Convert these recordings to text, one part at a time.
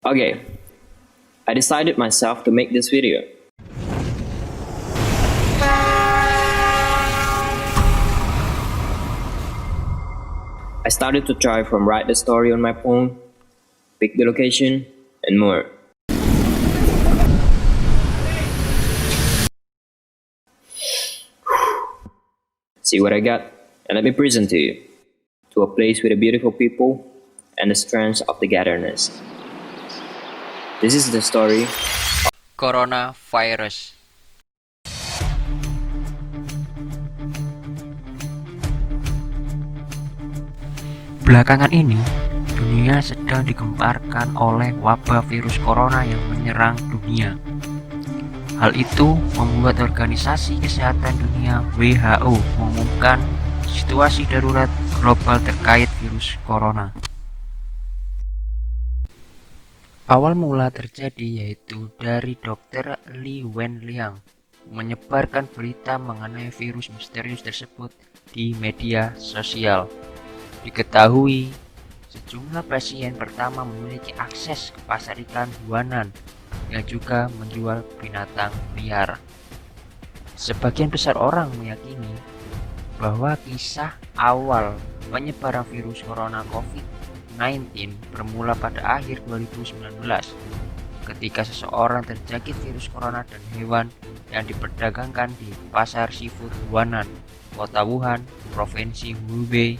Okay, I decided myself to make this video. I started to try from write the story on my phone, pick the location, and more. See what I got, and let me present to you. To a place with the beautiful people and the strength of the gatherness. This is the story Coronavirus. Belakangan ini, dunia sedang digemparkan oleh wabah virus corona yang menyerang dunia. Hal itu membuat Organisasi Kesehatan Dunia (WHO) mengumumkan situasi darurat global terkait virus corona. Awal mula terjadi yaitu dari Dr. Li Wenliang menyebarkan berita mengenai virus misterius tersebut di media sosial. Diketahui sejumlah pasien pertama memiliki akses ke pasar ikan Huanan yang juga menjual binatang liar. Sebagian besar orang meyakini bahwa kisah awal penyebaran virus corona COVID-19 bermula pada akhir 2019 ketika seseorang terjangkit virus corona dan hewan yang diperdagangkan di pasar seafood Huanan, kota Wuhan, provinsi Hubei,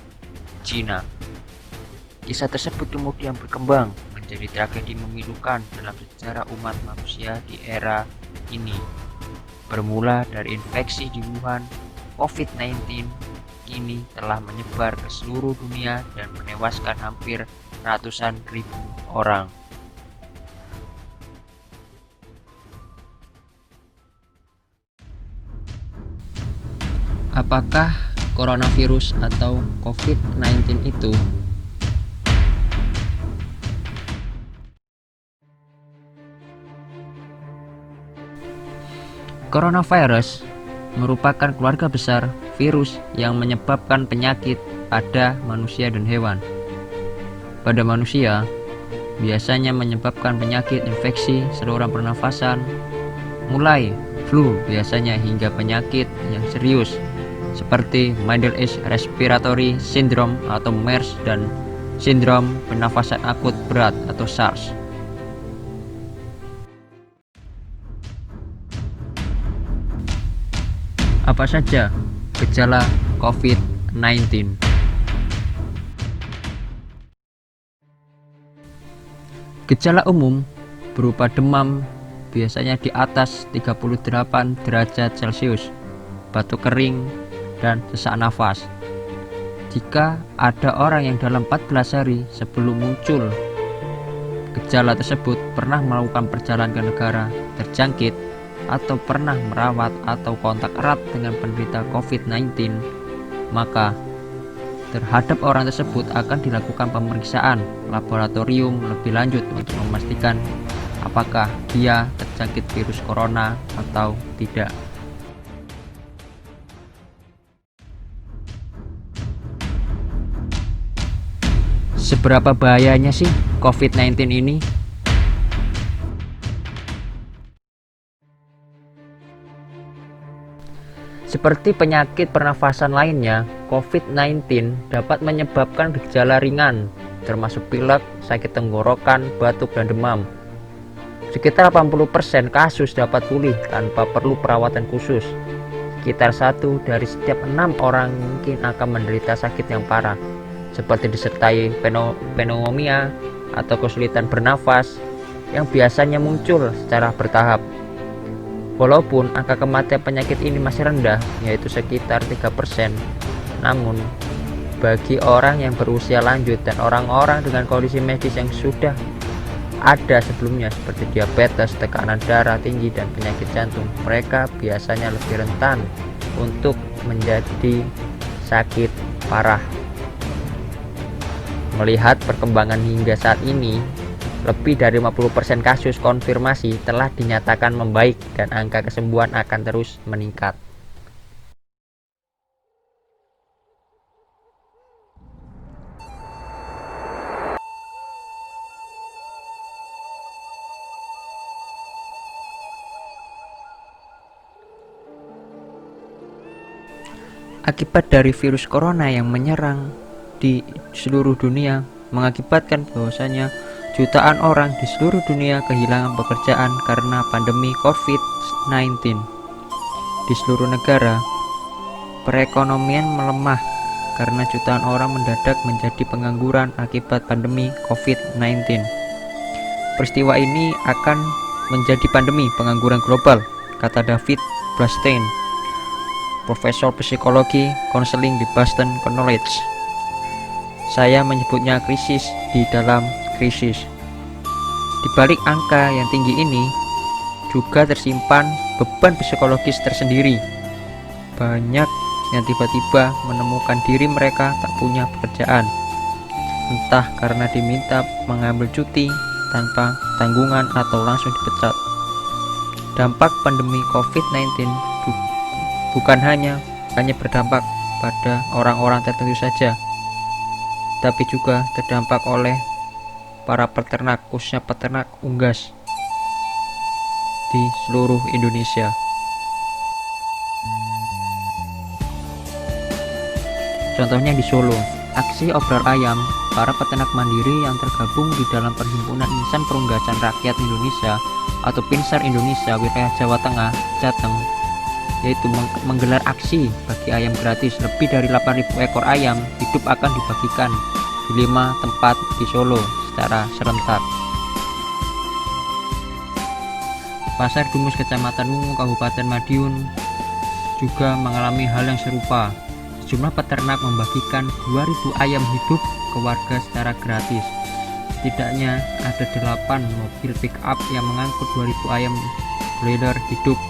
Cina. Kisah tersebut kemudian berkembang menjadi tragedi memilukan dalam sejarah umat manusia di era ini. Bermula dari infeksi di Wuhan, COVID-19 kini telah menyebar ke seluruh dunia dan menewaskan hampir ratusan ribu orang. Apakah coronavirus atau COVID-19 itu? Coronavirus merupakan keluarga besar virus yang menyebabkan penyakit pada manusia dan hewan. Pada manusia, biasanya menyebabkan penyakit infeksi saluran pernafasan, mulai flu biasanya hingga penyakit yang serius seperti Middle East Respiratory Syndrome atau MERS dan sindrom pernafasan akut berat atau SARS. Apa saja gejala COVID-19? Gejala umum berupa demam biasanya di atas 38 derajat Celcius, batuk kering, dan sesak nafas. Jika ada orang yang dalam 14 hari sebelum muncul gejala tersebut pernah melakukan perjalanan ke negara terjangkit atau pernah merawat atau kontak erat dengan penderita COVID-19, maka terhadap orang tersebut akan dilakukan pemeriksaan laboratorium lebih lanjut untuk memastikan apakah dia terjangkit virus corona atau tidak. Seberapa bahayanya sih COVID-19 ini? Seperti penyakit pernafasan lainnya, COVID-19 dapat menyebabkan gejala ringan, termasuk pilek, sakit tenggorokan, batuk, dan demam. Sekitar 80% kasus dapat pulih tanpa perlu perawatan khusus. Sekitar 1 dari setiap 6 orang mungkin akan menderita sakit yang parah, seperti disertai pneumonia atau kesulitan bernafas yang biasanya muncul secara bertahap. Walaupun angka kematian penyakit ini masih rendah, yaitu sekitar 3%, namun bagi orang yang berusia lanjut dan orang-orang dengan kondisi medis yang sudah ada sebelumnya seperti diabetes, tekanan darah tinggi, dan penyakit jantung, mereka biasanya lebih rentan untuk menjadi sakit parah. Melihat perkembangan hingga saat ini, lebih dari 50% kasus konfirmasi telah dinyatakan membaik dan angka kesembuhan akan terus meningkat. Akibat dari virus corona yang menyerang di seluruh dunia mengakibatkan bahwasanya jutaan orang di seluruh dunia kehilangan pekerjaan karena pandemi COVID-19. Di seluruh negara, perekonomian melemah karena jutaan orang mendadak menjadi pengangguran akibat pandemi COVID-19. Peristiwa ini akan menjadi pandemi pengangguran global, kata David Blasstein, Profesor Psikologi Konseling di Boston College. Saya menyebutnya krisis di dalam krisis. Di balik angka yang tinggi ini juga tersimpan beban psikologis tersendiri. Banyak yang tiba-tiba menemukan diri mereka tak punya pekerjaan, entah karena diminta mengambil cuti tanpa tanggungan atau langsung dipecat. Dampak pandemi COVID-19 bukan hanya berdampak pada orang-orang tertentu saja, tapi juga terdampak oleh para peternak, khususnya peternak unggas di seluruh Indonesia. Contohnya di Solo, aksi obral ayam para peternak mandiri yang tergabung di dalam Perhimpunan Insan Perunggasan Rakyat Indonesia atau Pinsar Indonesia wilayah Jawa Tengah, Jateng, yaitu menggelar aksi bagi ayam gratis. Lebih dari 8.000 ekor ayam hidup akan dibagikan di 5 tempat di Solo secara serentak. Pasar Dungus Kecamatan Wungu Kabupaten Madiun juga mengalami hal yang serupa. Sejumlah peternak membagikan 2.000 ayam hidup ke warga secara gratis. Setidaknya ada 8 mobil pick up yang mengangkut 2.000 ayam broiler hidup.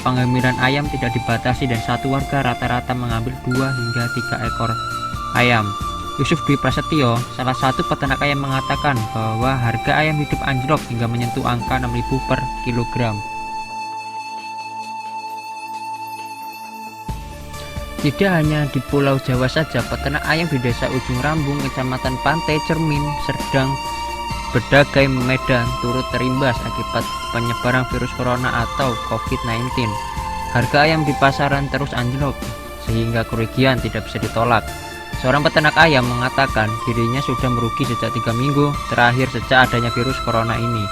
Pengambilan ayam tidak dibatasi dan satu warga rata-rata mengambil 2 hingga 3 ekor ayam. Yusuf Dwi Prasetyo, salah satu peternak ayam, mengatakan bahwa harga ayam hidup anjlok hingga menyentuh angka 6.000 per kilogram. Tidak hanya di Pulau Jawa saja, peternak ayam di Desa Ujung Rambung, Kecamatan Pantai Cermin, Serdang, Bedagai, Medan turut terimbas akibat penyebaran virus corona atau COVID-19. Harga ayam di pasaran terus anjlok sehingga kerugian tidak bisa ditolak. Seorang peternak ayam mengatakan dirinya sudah merugi sejak 3 minggu terakhir sejak adanya virus corona ini.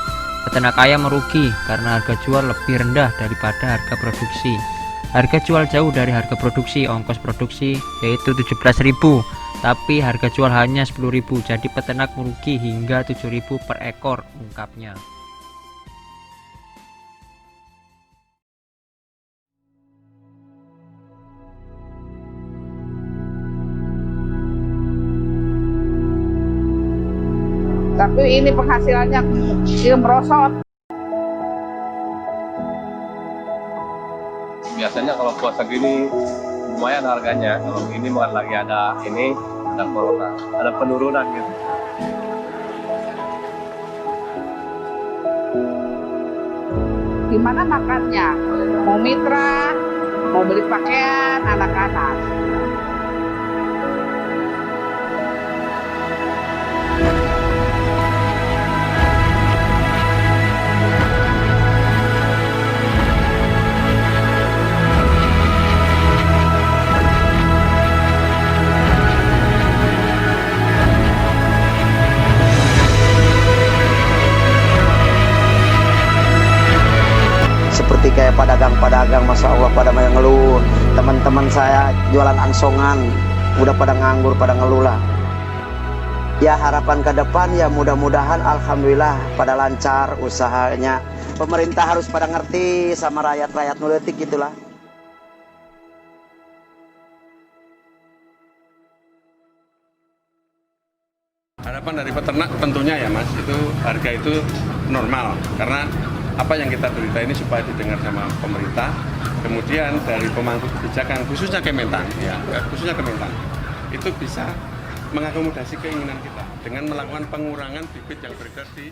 Peternak ayam merugi karena harga jual lebih rendah daripada harga produksi. Harga jual jauh dari harga produksi, ongkos produksi yaitu 17.000, tapi harga jual hanya 10.000, jadi peternak merugi hingga 7.000 per ekor, ungkapnya. Tapi ini penghasilannya merosot. Biasanya kalau puasa gini lumayan harganya. Kalau ini bukan lagi ada corona, ada penurunan gitu. Gimana makannya? Mau mitra, mau beli pakaian anak-anak. Seperti kayak pedagang-pedagang, Masya Allah, pada ngeluh. Teman-teman saya jualan angsongan udah pada nganggur, pada ngeluh lah. Ya harapan ke depan ya mudah-mudahan alhamdulillah pada lancar usahanya. Pemerintah harus pada ngerti sama rakyat-rakyat nuletik gitulah. Harapan dari peternak tentunya ya Mas, itu harga itu normal karena apa yang kita berita ini supaya didengar sama pemerintah, kemudian dari pemangku kebijakan khususnya Kementan, itu bisa mengakomodasi keinginan kita dengan melakukan pengurangan bibit yang beredar di